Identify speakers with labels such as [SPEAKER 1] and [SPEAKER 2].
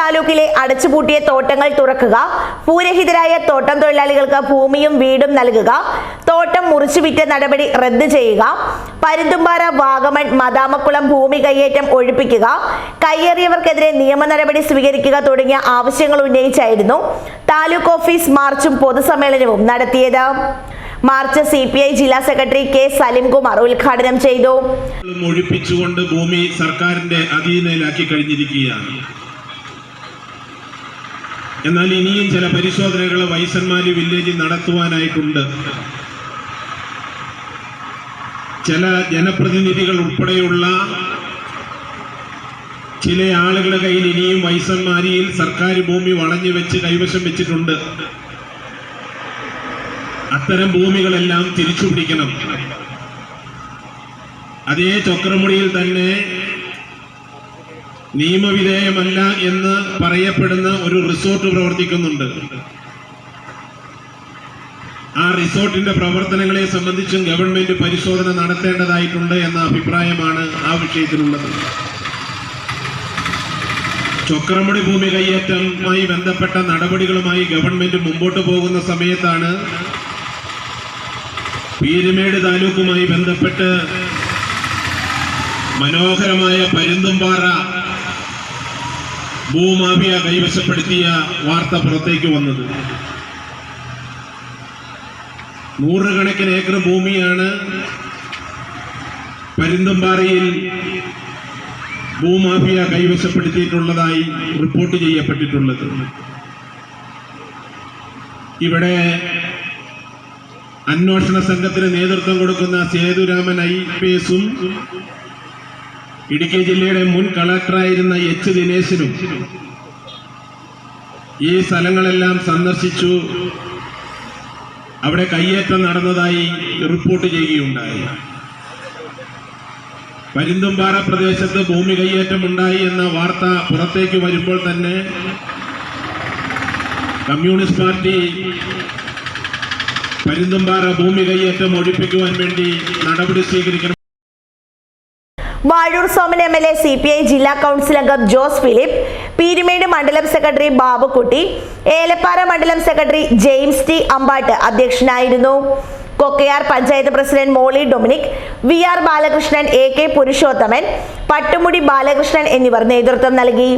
[SPEAKER 1] താലൂക്കിലെ അടച്ചുപൂട്ടിയ തോട്ടങ്ങൾ തുറക്കുക, ഭൂരഹിതരായ തോട്ടം തൊഴിലാളികൾക്ക് ഭൂമിയും വീടും നൽകുക, തോട്ടം മുറിച്ചുവിറ്റ നടപടി റദ്ദ് ചെയ്യുക, പരുന്തുംപാറ, വാഗമൺ, മദാമക്കുളം ഭൂമി കയ്യേറ്റം ഒഴിപ്പിക്കുക, കയ്യേറിയവർക്കെതിരെ നിയമ നടപടി സ്വീകരിക്കുക തുടങ്ങിയ ആവശ്യങ്ങൾ ഉന്നയിച്ചായിരുന്നു താലൂക്ക് ഓഫീസ് മാർച്ചും പൊതുസമ്മേളനവും നടത്തിയത്. മാർച്ച് CPI ജില്ലാ സെക്രട്ടറി കെ സലിംകുമാർ ഉദ്ഘാടനം ചെയ്തു.
[SPEAKER 2] ഒഴിപ്പിച്ചുകൊണ്ട് ഭൂമി സർക്കാരിന്റെ അധീനയിലാക്കി കഴിഞ്ഞിരിക്കുകയാണ്. എന്നാൽ ഇനിയും ചില പരിശോധനകൾ വൈസന്മാലി വില്ലേജിൽ നടത്തുവാനായിട്ടുണ്ട്. ചില ജനപ്രതിനിധികൾ ഉൾപ്പെടെയുള്ള ചില ആളുകളുടെ കയ്യിൽ ഇനിയും വൈസന്മാരിയിൽ സർക്കാർ ഭൂമി വളഞ്ഞു വെച്ച് കൈവശം വെച്ചിട്ടുണ്ട്. അത്തരം ഭൂമികളെല്ലാം തിരിച്ചു പിടിക്കണം. അതേ ചൊക്രമുടിയിൽ തന്നെ നിയമവിധേയമല്ല എന്ന് പറയപ്പെടുന്ന ഒരു റിസോർട്ട് പ്രവർത്തിക്കുന്നുണ്ട്. ആ റിസോർട്ടിന്റെ പ്രവർത്തനങ്ങളെ സംബന്ധിച്ചും ഗവൺമെന്റ് പരിശോധന നടത്തേണ്ടതായിട്ടുണ്ട് എന്ന അഭിപ്രായമാണ് ആ വിഷയത്തിലുള്ളത്. ചൊക്രമുടി ഭൂമി കയ്യേറ്റവുമായി ബന്ധപ്പെട്ട നടപടികളുമായി ഗവൺമെന്റ് മുമ്പോട്ട് പോകുന്ന സമയത്താണ് പീരുമേട് താലൂക്കുമായി ബന്ധപ്പെട്ട് മനോഹരമായ പരുന്തുംപാറ ഭൂമാഫിയ കൈവശപ്പെടുത്തിയ വാർത്ത പുറത്തേക്ക് വന്നത്. നൂറുകണക്കിന് ഏക്കർ ഭൂമിയാണ് പരുന്തുംപാറയിൽ ഭൂമാഫിയ കൈവശപ്പെടുത്തിയിട്ടുള്ളതായി റിപ്പോർട്ട് ചെയ്യപ്പെട്ടിട്ടുള്ളത്. ഇവിടെ അന്വേഷണ സംഘത്തിന് നേതൃത്വം കൊടുക്കുന്ന സേതുരാമൻ IPS-ഉം ഇടുക്കി ജില്ലയുടെ മുൻ കളക്ടറായിരുന്ന H ദിനേശനും ഈ സ്ഥലങ്ങളെല്ലാം സന്ദർശിച്ചു. അവിടെ കയ്യേറ്റം നടന്നതായി റിപ്പോർട്ട് ചെയ്യുകയുണ്ടായി. പരുന്തുംപാറ പ്രദേശത്ത് ഭൂമി കയ്യേറ്റം ഉണ്ടായി എന്ന വാർത്ത പുറത്തേക്ക് വരുമ്പോൾ തന്നെ കമ്മ്യൂണിസ്റ്റ് പാർട്ടി പരുന്തുംപാറ ഭൂമി കയ്യേറ്റം ഒഴിപ്പിക്കുവാൻ വേണ്ടി നടപടി സ്വീകരിക്കണം.
[SPEAKER 1] വാഴൂർ സോമൻ MLA, CPI ജില്ലാ കൗൺസിൽ അംഗം ജോസ് ഫിലിപ്പ്, പീരുമേട് മണ്ഡലം സെക്രട്ടറി ബാബുക്കുട്ടി, ഏലപ്പാറ മണ്ഡലം സെക്രട്ടറി ജെയിംസ് T അമ്പാട്ട് അധ്യക്ഷനായിരുന്നു. Kokkayar panchayat president Molly Dominic, VR Balakrishnan, AK Purushothaman, Pattumudi Balakrishnan എന്നിവർ നേതൃത്വം നൽകി.